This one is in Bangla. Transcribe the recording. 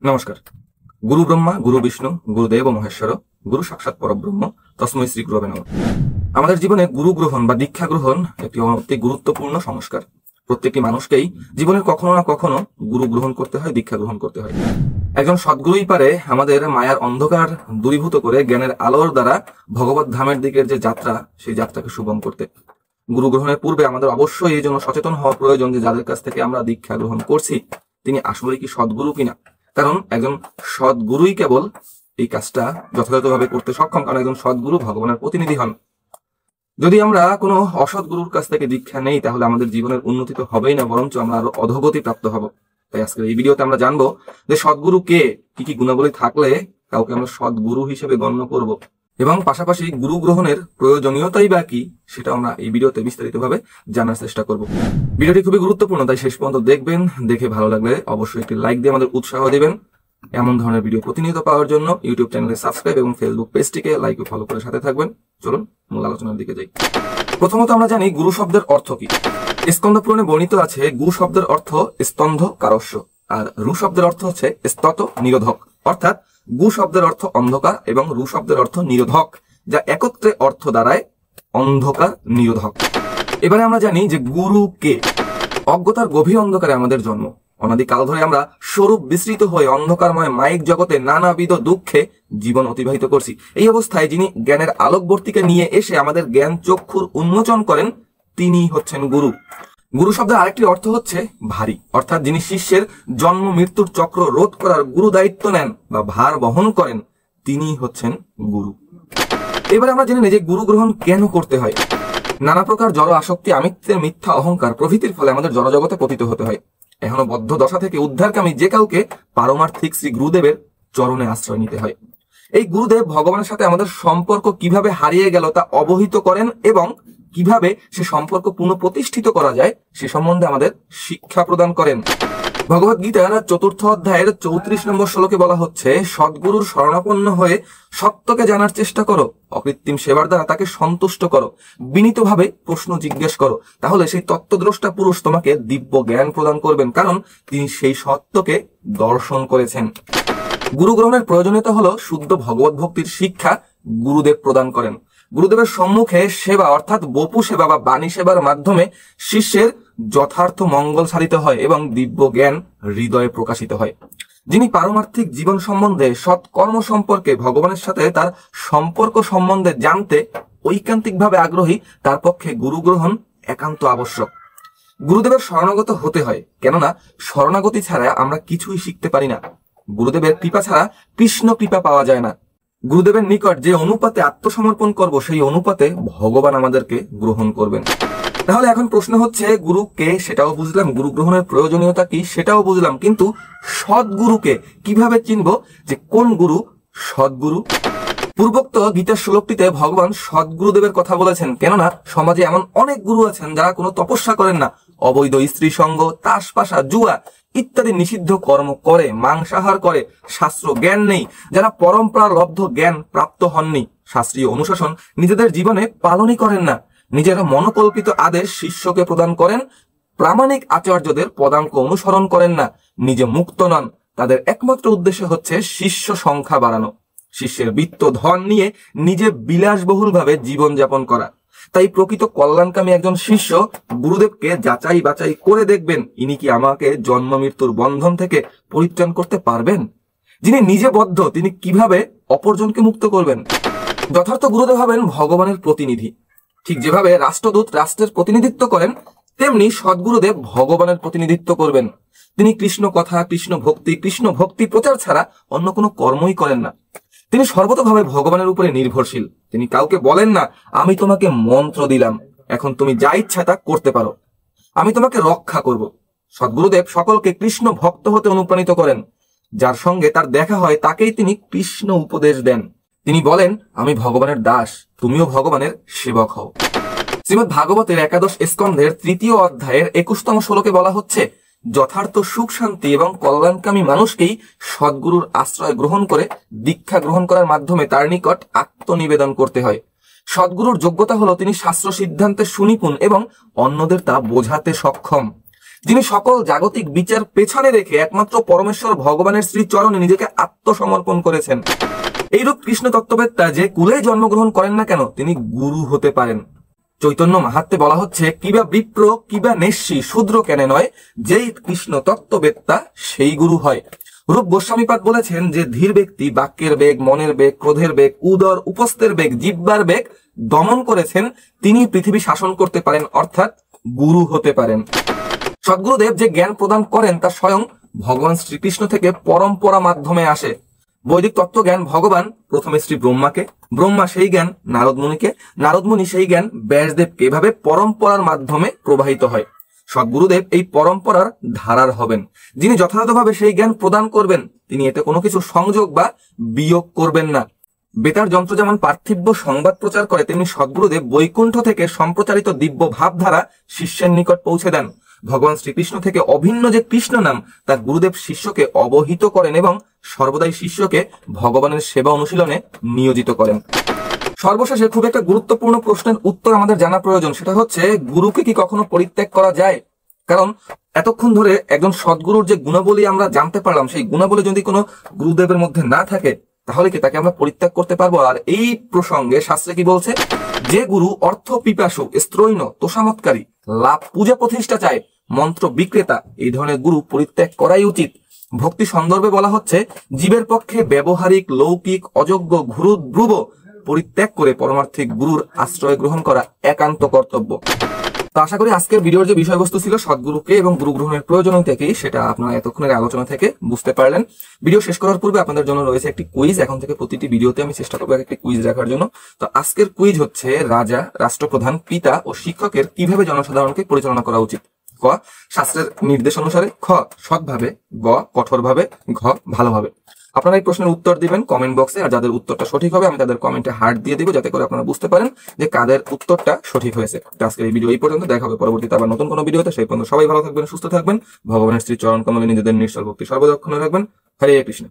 নমস্কার। গুরু ব্রহ্মা, গুরু বিষ্ণু, গুরুদেব মহেশ্বর, গুরু সাক্ষাৎ পরব্রহ্ম, তস্মৈ শ্রী গুরবে নমঃ। আমাদের জীবনে গুরু গ্রহণ বা দীক্ষা গ্রহণ একটি অতি গুরুত্বপূর্ণ সংস্কার। প্রত্যেকটি মানুষকেই জীবনের কখনো না কখনো গুরু গ্রহণ করতে হয়, দীক্ষা গ্রহণ করতে হয়। একজন সদ্গুরুই পারে আমাদের মায়ার অন্ধকার দূরীভূত করে জ্ঞানের আলোর দ্বারা ভগবত ধামের দিকের যে যাত্রা, সেই যাত্রাকে সুগম করতে। গুরু গ্রহণের পূর্বে আমাদের অবশ্যই এই জন্য সচেতন হওয়া প্রয়োজন যে যাদের কাছ থেকে আমরা দীক্ষা গ্রহণ করছি তিনি আসলে কি সদ্গুরু কিনা। কারণ একজন সদ্গুরুই কেবল এই কাজটা যথাযথভাবে করতে সক্ষম, কারণ একজন সদ্গুরু ভগবানের প্রতিনিধি হন। যদি আমরা কোনো অসৎ গুরুর কাছ থেকে দীক্ষা নেই তাহলে আমাদের জীবনের উন্নতি তো হবেই না, বরঞ্চ আমরা আরো অধোগতি প্রাপ্ত হব। তাই আজকের এই ভিডিওতে আমরা জানবো যে সদ্গুরু কে, কি কি গুণাবলী থাকলে কাউকে আমরা সদ্গুরু হিসেবে গণ্য করব, এবং পাশাপাশি গুরু গ্রহণের প্রয়োজনীয়তাই বা কি সেটা আমরা এই ভিডিওতে বিস্তারিতভাবে জানার চেষ্টা করব। ভিডিওটি খুবই গুরুত্বপূর্ণ, তাই শেষ পর্যন্ত দেখবেন। দেখে ভালো লাগলে অবশ্যই একটি লাইক দিয়ে আমাদের উৎসাহ দিবেন। এমন ধরনের ভিডিও প্রতিনিয়ত পাওয়ার জন্য ইউটিউব চ্যানেলে সাবস্ক্রাইব এবং ফেসবুক পেজটিকে লাইক ও ফলো করে সাথে থাকবেন। চলুন মূল আলোচনার দিকে যাই। প্রথমত আমরা জানি গুরু শব্দের অর্থ কি। স্কন্দ পুরাণে বর্ণিত আছে গু শব্দের অর্থ স্তন্ধ কারস্য, আর রু শব্দের অর্থ হচ্ছে স্তত নিরোধক। অর্থাৎ গু শব্দের অর্থ অন্ধকার এবং রু শব্দের অর্থ নিরোধক, যা একত্রে অর্থ দাঁড়ায় অন্ধকার নিরোধক। এবারে আমরা জানি যে গুরু কে। অজ্ঞতার গভীর অন্ধকারে আমাদের জন্ম। অনাদিকাল ধরে আমরা স্বরূপ বিস্তৃত হয়ে অন্ধকারময় মায়িক জগতে নানাবিধ দুঃখে জীবন অতিবাহিত করছি। এই অবস্থায় যিনি জ্ঞানের আলোকবর্তিকা নিয়ে এসে আমাদের জ্ঞান চক্ষুর উন্মোচন করেন তিনি হচ্ছেন গুরু। গুরু শব্দের আরেকটি অর্থ হচ্ছে ভারী, অর্থাৎ যিনি শিষ্যের জন্ম মৃত্যুর চক্র রোধ করার গুরু দায়িত্ব নেন বা ভার বহন করেন তিনি হচ্ছেন গুরু। এবারে আমরা জেনে নিই যে গুরু গ্রহণ কেন করতে হয়। নানা প্রকার জড় আসক্তি, আমিত্বের মিথ্যা অহংকার প্রভৃতির ফলে আমাদের জড়জগতে পতিত হতে হয়। এখনো বদ্ধ দশা থেকে উদ্ধারকামী যে কাউকে পারমার্থিক শ্রী গুরুদেবের চরণে আশ্রয় নিতে হয়। এই গুরুদেব ভগবানের সাথে আমাদের সম্পর্ক কিভাবে হারিয়ে গেল তা অবহিত করেন এবং কিভাবে সে সম্পর্ক পুনঃপ্রতিষ্ঠিত করা যায় সে সম্বন্ধে আমাদের শিক্ষা প্রদান করেন। ভগবত গীতার 4th অধ্যায়ের 34 নম্বর শ্লোকে বলা হচ্ছে, সদ্গুরুর শরণাপন্ন হয়ে সত্যকে জানার চেষ্টা করো, অকৃত্রিম সেবার দ্বারা তাকে সন্তুষ্ট করো, বিনীতভাবে প্রশ্ন জিজ্ঞেস করো, তাহলে সেই তত্ত্বদ্রষ্টা পুরুষ তোমাকে দিব্য জ্ঞান প্রদান করবেন, কারণ তিনি সেই সত্যকে দর্শন করেছেন। গুরু গ্রহণের প্রয়োজনীয়তা হলো শুদ্ধ ভগবত ভক্তির শিক্ষা গুরুদেব প্রদান করেন। গুরুদেবের সম্মুখে সেবা অর্থাৎ বপু সেবা বা বাণী সেবার মাধ্যমে শিষ্যের যথার্থ মঙ্গল সাধিত হয় এবং দিব্য জ্ঞান হৃদয়ে প্রকাশিত হয়। যিনি পারমার্থিক জীবন সম্বন্ধে, সৎকর্ম সম্পর্কে, ভগবানের সাথে তার সম্পর্ক সম্বন্ধে জানতে ঐকান্তিকভাবে আগ্রহী, তার পক্ষে গুরু গ্রহণ একান্ত আবশ্যক। গুরুদেবের শরণাগত হতে হয়, কেননা শরণাগতি ছাড়া আমরা কিছুই শিখতে পারি না। গুরুদেবের কৃপা ছাড়া কৃষ্ণ কৃপা পাওয়া যায় না। গুরুদেবের নিকট যে অনুপাতে আত্মসমর্পণ করব সেই অনুপাতে ভগবান আমাদেরকে গ্রহণ করবেন। তাহলে এখন প্রশ্ন হচ্ছে গুরু কে সেটাও বুঝলাম, গুরু গ্রহণের প্রয়োজনীয়তা কি সেটাও বুঝলাম, কিন্তু সদ্গুরুকে কিভাবে চিনব যে কোন গুরু সদ্গুরু? পূর্বোক্ত গীতার শ্লোকটিতে ভগবান সদ্গুরুদেবের কথা বলেছেন, কেননা সমাজে এমন অনেক গুরু আছেন যারা কোনো তপস্যা করেন না, অবৈধ স্ত্রী সঙ্গ, তাসপাশা, জুয়া ইত্যাদি নিষিদ্ধ কর্ম করে, মাংসাহার করে, শাস্ত্র জ্ঞান নেই, যারা পরম্পরা লব্ধ জ্ঞান প্রাপ্ত হননি, শাস্ত্রীয় অনুশাসন নিজেদের জীবনে পালনই করেন না, নিজেরা মনোকল্পিত আদেশ শিষ্যকে প্রদান করেন, প্রামাণিক আচার্যদের পদাঙ্ক অনুসরণ করেন না, নিজে মুক্ত নন, তাদের একমাত্র উদ্দেশ্য হচ্ছে শিষ্য সংখ্যা বাড়ানো, শিষ্যের বিত্ত ধন নিয়ে নিজে বিলাসবহুলভাবে জীবন যাপন করা। তাই প্রকৃত কল্যাণকামী একজন শিষ্য গুরুদেবকে যাচাই বাছাই করে দেখবেন, ইনি কি আমাকে জন্ম মৃত্যুর বন্ধন থেকে পরিত্রাণ করতে পারবেন? যিনি নিজে বদ্ধ তিনি কিভাবে অপরজনকে মুক্ত করবেন? যথার্থ গুরুদেব হবেন ভগবানের প্রতিনিধি। ঠিক যেভাবে রাষ্ট্রদূত রাষ্ট্রের প্রতিনিধিত্ব করেন, তেমনি সদ্গুরুদেব ভগবানের প্রতিনিধিত্ব করবেন। তিনি কৃষ্ণ কথা, কৃষ্ণ ভক্তি প্রচার ছাড়া অন্য কোনো কর্মই করেন না। তিনি সর্বতভাবে ভগবানের উপরে নির্ভরশীল। তিনি কাউকে বলেন না, আমি তোমাকে মন্ত্র দিলাম, এখন তুমি যা ইচ্ছা তা করতে পারো, আমি তোমাকে রক্ষা করব। সদ্গুরুদেব সকলকে কৃষ্ণ ভক্ত হতে অনুপ্রাণিত করেন। যার সঙ্গে তার দেখা হয় তাকেই তিনি কৃষ্ণ উপদেশ দেন। তিনি বলেন, আমি ভগবানের দাস, তুমিও ভগবানের সেবক হও। শ্রীমদ্ ভাগবতের 11 স্কন্ধের 3য় অধ্যায়ের 21তম শ্লোকে বলা হচ্ছে, যথার্থ সুখ শান্তি এবং কল্যাণকামী মানুষকেই সদ্গুরুর আশ্রয় গ্রহণ করে দীক্ষা গ্রহণ করার মাধ্যমে তার নিকট আত্মনিবেদন করতে হয়। সদ্গুরুর যোগ্যতা হলো তিনি শাস্ত্র সিদ্ধান্তে সুনিপুণ এবং অন্যদের তা বোঝাতে সক্ষম। যিনি সকল জাগতিক বিচার পেছনে রেখে একমাত্র পরমেশ্বর ভগবানের শ্রীচরণে নিজেকে আত্মসমর্পণ করেছেন। এইরূপ কৃষ্ণ তত্ত্ববেত্তা যে কুলে জন্মগ্রহণ করেন না কেন, তিনি গুরু হতে পারেন। চৈতন্য মাহাত্ম্যে বলা হচ্ছে, কিবা বিপ্র কিবা নেষ্যি শূদ্র কেনে নয়, যেই কৃষ্ণ তত্ত্ববেত্তা সেই গুরু হয়। রূপ গোস্বামীপাদ বলেছেন যে ধীর ব্যক্তি বাক্যের বেগ, মনের বেগ, ক্রোধের বেগ, উদর উপস্থের বেগ, জিহ্বার বেগ দমন করেছেন, তিনি পৃথিবী শাসন করতে পারেন, অর্থাৎ গুরু হতে পারেন। সদ্গুরুদেব যে জ্ঞান প্রদান করেন তা স্বয়ং ভগবান শ্রীকৃষ্ণ থেকে পরম্পরা মাধ্যমে আসে। বৈদিক তত্ত্বজ্ঞান ভগবান প্রথমে শ্রী ব্রহ্মাকে, ব্রহ্মা সেই জ্ঞান নারদ মুনিকে, নারদ মুনি সেই জ্ঞান ব্যাসদেবকে, এভাবে পরম্পরার মাধ্যমে প্রবাহিত হয়। সদ্গুরুদেব এই পরম্পরার ধারার হবেন, যিনি যথাযথভাবে সেই জ্ঞান প্রদান করবেন, তিনি এতে কোনো কিছু সংযোগ বা বিয়োগ করবেন না। বেতার যন্ত্র যেমন পার্থিব্য সংবাদ প্রচার করে, তেমনি সদ্গুরুদেব বৈকুণ্ঠ থেকে সম্প্রচারিত দিব্য ভাবধারা শিষ্যের নিকট পৌঁছে দেন। ভগবান শ্রীকৃষ্ণ থেকে অভিন্ন যে কৃষ্ণ নাম, তা গুরুদেব শিষ্যকে অবহিত করেন এবং সর্বদাই শিষ্যকে ভগবানের সেবা অনুশীলনে নিয়োজিত করেন। সর্বশেষে খুব একটা গুরুত্বপূর্ণ প্রশ্নের উত্তর আমাদের জানা প্রয়োজন, সেটা হচ্ছে গুরুকে কি কখনো পরিত্যাগ করা যায়? কারণ এতক্ষণ ধরে একজন সদ্গুরুর যে গুণাবলী আমরা জানতে পারলাম, সেই গুণাবলী যদি কোনো গুরুদেবের মধ্যে না থাকে, তাহলে কি তাকে আমরা পরিত্যাগ করতে পারবো? আর এই প্রসঙ্গে শাস্ত্রে কি বলছে, যে গুরু অর্থ পিপাসু, স্ত্রৈণ, তোষামৎকারী, লাভ পূজা প্রতিষ্ঠা চায়, মন্ত্র বিক্রেতা, এই ধরনের গুরু পরিত্যাগ করাই উচিত। ভক্তি সন্দর্ভে বলা হচ্ছে, জীবের পক্ষে ব্যবহারিক, লৌকিক, অযোগ্য গুরু ধ্রুব পরিত্যাগ করে পরমার্থিক গুরুর আশ্রয় গ্রহণ করা একান্ত কর্তব্য। তো আশা করি আজকের ভিডিওর যে বিষয়বস্তু ছিল সদ্গুরুকে এবং গুরু গ্রহণের প্রয়োজনীয়তা কি, সেটা আপনারা এতক্ষণের আলোচনা থেকে বুঝতে পারলেন। ভিডিও শেষ করার পূর্বে আপনাদের জন্য রয়েছে একটি কুইজ। এখন থেকে প্রতিটি ভিডিওতে আমি চেষ্টা করবো একটি কুইজ রাখার জন্য। তো আজকের কুইজ হচ্ছে, রাজা, রাষ্ট্রপ্রধান, পিতা ও শিক্ষকের কিভাবে জনসাধারণকে পরিচালনা করা উচিত? ক, শাস্ত্রের নির্দেশ অনুসারে, খ, সৎভাবে, গ, কঠোরভাবে, ঘ, ভালোভাবে। আপনারা এই প্রশ্নের উত্তর দিবেন কমেন্ট বক্সে, আর যাদের উত্তরটা সঠিক হবে আমি তাদের কমেন্টে হার্ট দিয়ে দিব, যাতে করে আপনারা বুঝতে পারেন যে কাদের উত্তরটা সঠিক হয়েছে। আজকের এই ভিডিও এই পর্যন্ত, দেখা হবে পরবর্তীতে আবার নতুন কোনো ভিডিওতে। সেই পর্যন্ত সবাই ভালো থাকবেন, সুস্থ থাকবেন, ভগবানের শ্রী চরণ কমলে নিজেদের নিশ্চল ভক্তি সর্বদক্ষণ রাখবেন। হরে কৃষ্ণ।